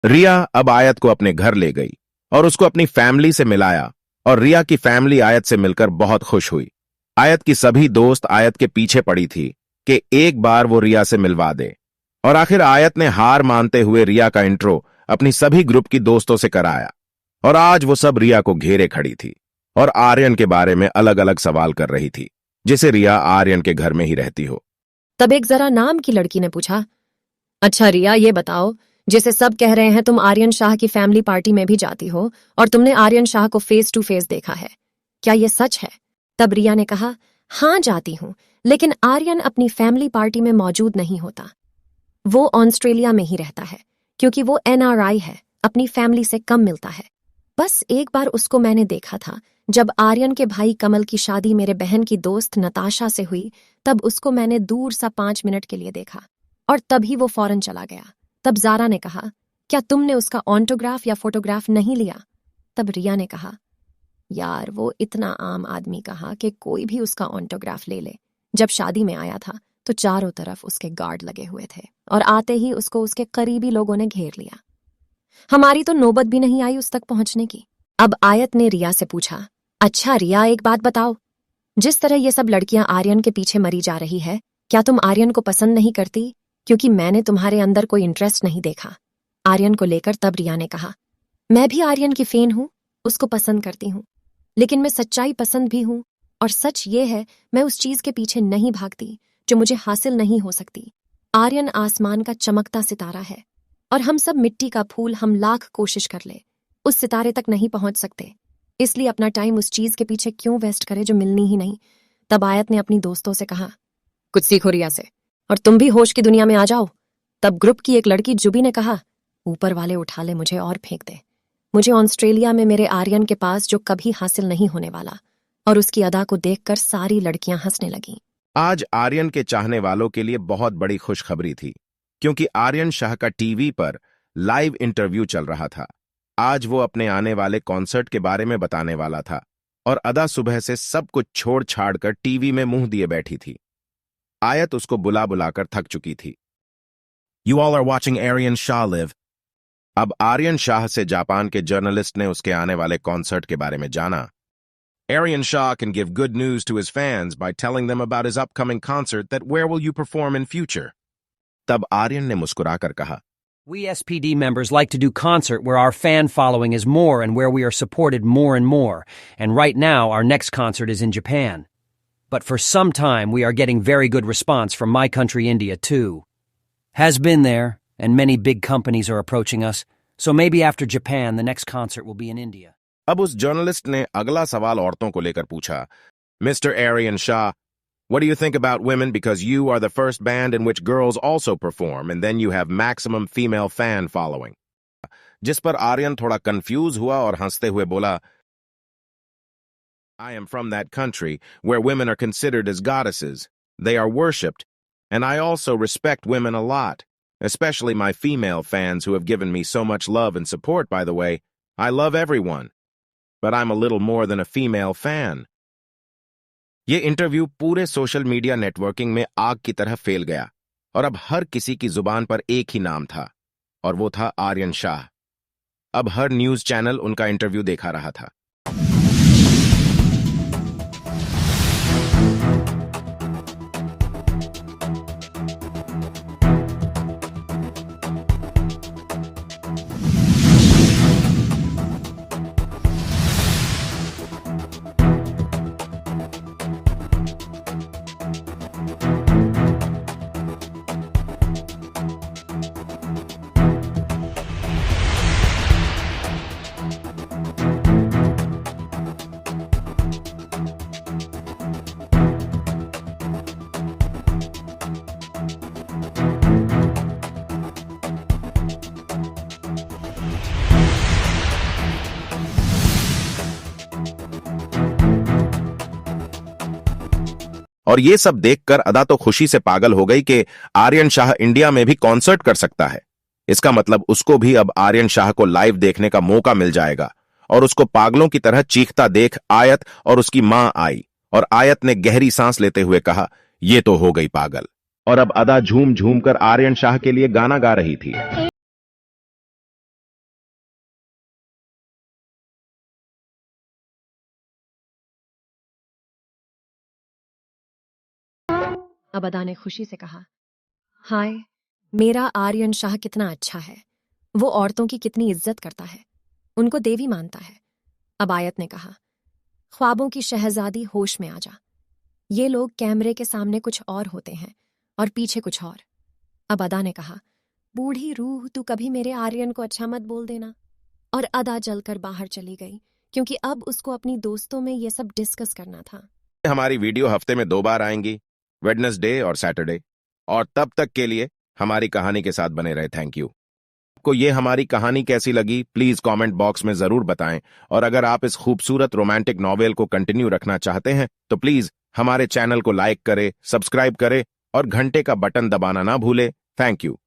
रिया अब आयत को अपने घर ले गई और उसको अपनी फैमिली से मिलाया और रिया की फैमिली आयत से मिलकर बहुत खुश हुई। आयत की सभी दोस्त आयत के पीछे पड़ी थी कि एक बार वो रिया से मिलवा दे और आखिर आयत ने हार मानते हुए रिया का इंट्रो अपनी सभी ग्रुप की दोस्तों से कराया और आज वो सब रिया को घेरे खड़ी थी और आर्यन के बारे में अलग अलग सवाल कर रही थी, जिसे रिया आर्यन के घर में ही रहती हो। तब एक जरा नाम की लड़की ने पूछा, अच्छा रिया, ये बताओ, जैसे सब कह रहे हैं तुम आर्यन शाह की फैमिली पार्टी में भी जाती हो और तुमने आर्यन शाह को फेस टू फेस देखा है, क्या ये सच है? तब रिया ने कहा, हाँ जाती हूं, लेकिन आर्यन अपनी फैमिली पार्टी में मौजूद नहीं होता। वो ऑस्ट्रेलिया में ही रहता है क्योंकि वो NRI है, अपनी फैमिली से कम मिलता है। बस एक बार उसको मैंने देखा था जब आर्यन के भाई कमल की शादी मेरे बहन की दोस्त नताशा से हुई, तब उसको मैंने दूर सा 5 मिनट के लिए देखा और तभी वो फौरन चला गया। तब जारा ने कहा, क्या तुमने उसका ऑटोग्राफ या फोटोग्राफ नहीं लिया? तब रिया ने कहा, यार वो इतना आम आदमी कहा कि कोई भी उसका ऑटोग्राफ ले ले। जब शादी में आया था तो चारों तरफ उसके गार्ड लगे हुए थे और आते ही उसको उसके करीबी लोगों ने घेर लिया। हमारी तो नौबत भी नहीं आई उस तक पहुंचने की। अब आयत ने रिया से पूछा, अच्छा रिया, एक बात बताओ, जिस तरह ये सब लड़कियां आर्यन के पीछे मरी जा रही है, क्या तुम आर्यन को पसंद नहीं करती? क्योंकि मैंने तुम्हारे अंदर कोई इंटरेस्ट नहीं देखा। आर्यन को लेकर तब रिया ने कहा, मैं भी आर्यन की फैन हूं, उसको पसंद करती हूं, लेकिन मैं सच्चाई पसंद भी हूं और सच ये है, मैं उस चीज के पीछे नहीं भागती जो मुझे हासिल नहीं हो सकती। आर्यन आसमान का चमकता सितारा है और हम सब मिट्टी का फूल, हम लाख कोशिश कर ले उस सितारे तक नहीं पहुंच सकते, इसलिए अपना टाइम उस चीज के पीछे क्यों वेस्ट करे जो मिलनी ही नहीं। तब आयत ने अपनी दोस्तों से कहा, कुछ सीखो रिया से और तुम भी होश की दुनिया में आ जाओ। तब ग्रुप की एक लड़की जुबी ने कहा, ऊपर वाले उठा ले मुझे और फेंक दे, मुझे ऑस्ट्रेलिया में मेरे आर्यन के पास जो कभी हासिल नहीं होने वाला। और उसकी अदा को देखकर सारी लड़कियां हंसने लगीं। आज आर्यन के चाहने वालों के लिए बहुत बड़ी खुशखबरी थी, क्योंकि आर्यन शाह का टीवी पर लाइव इंटरव्यू चल रहा था। आज वो अपने आने वाले कॉन्सर्ट के बारे में बताने वाला था और अदा सुबह से सब कुछ छोड़ छाड़ कर टीवी में मुंह दिए बैठी थी। आयत उसको बुला बुलाकर थक चुकी थी। You all are watching Aryan Shah live. अब आर्यन शाह से जापान के जर्नलिस्ट ने उसके आने वाले कॉन्सर्ट के बारे में जाना। Aryan Shah can give good news to his fans by telling them about his upcoming concert that where will you perform in future. तब आर्यन ने मुस्कुराकर कहा, We SPD members like to do concert where our fan following is more and where we are supported more and more, and right now our next concert is in Japan. But for some time we are getting very good response from my country India too. Has been there, and many big companies are approaching us, so maybe after Japan the next concert will be in India. अब उस journalist ने अगला सवाल औरतों को लेकर पूछा, Mr. Aryan Shah, what do you think about women because you are the first band in which girls also perform and then you have maximum female fan following? जिस पर आर्यन थोड़ा कंफ्यूज हुआ और हंसते हुए बोला, I am from that country where women are considered as goddesses. They are worshipped, and I also respect women a lot, especially my female fans who have given me so much love and support, by the way. I love everyone, but I'm a little more than a female fan. ये interview पूरे social media networking में आग की तरह फैल गया और अब हर किसी की जुबान पर एक ही नाम था और वो था आर्यन शाह। अब हर न्यूज चैनल उनका इंटरव्यू देखा रहा था। और ये सब देखकर अदा तो खुशी से पागल हो गई कि आर्यन शाह इंडिया में भी कॉन्सर्ट कर सकता है। इसका मतलब उसको भी अब आर्यन शाह को लाइव देखने का मौका मिल जाएगा। और उसको पागलों की तरह चीखता देख आयत और उसकी मां आई और आयत ने गहरी सांस लेते हुए कहा, ये तो हो गई पागल। और अब अदा झूम झूम कर आर्यन शाह के लिए गाना गा रही थी। अब अदा ने खुशी से कहा, हाय, मेरा आर्यन शाह कितना अच्छा है। वो औरतों की कितनी इज्जत करता है, उनको देवी मानता है। अब आयत ने कहा, ख्वाबों की शहजादी होश में आ जा। ये लोग कैमरे के सामने कुछ और होते हैं और पीछे कुछ और। अब अदा ने कहा, बूढ़ी रूह, तू कभी मेरे आर्यन को अच्छा मत बोल देना। और अदा जलकर बाहर चली गई, क्योंकि अब उसको अपनी दोस्तों में ये सब डिस्कस करना था। हमारी वीडियो हफ्ते में 2 बार आएंगी, वेडनेसडे और सैटरडे। और तब तक के लिए हमारी कहानी के साथ बने रहे। Thank you. आपको ये हमारी कहानी कैसी लगी प्लीज कमेंट बॉक्स में जरूर बताएं। और अगर आप इस खूबसूरत रोमांटिक नॉवेल को कंटिन्यू रखना चाहते हैं तो प्लीज हमारे चैनल को लाइक करें, सब्सक्राइब करें और घंटे का बटन दबाना ना भूलें। Thank you.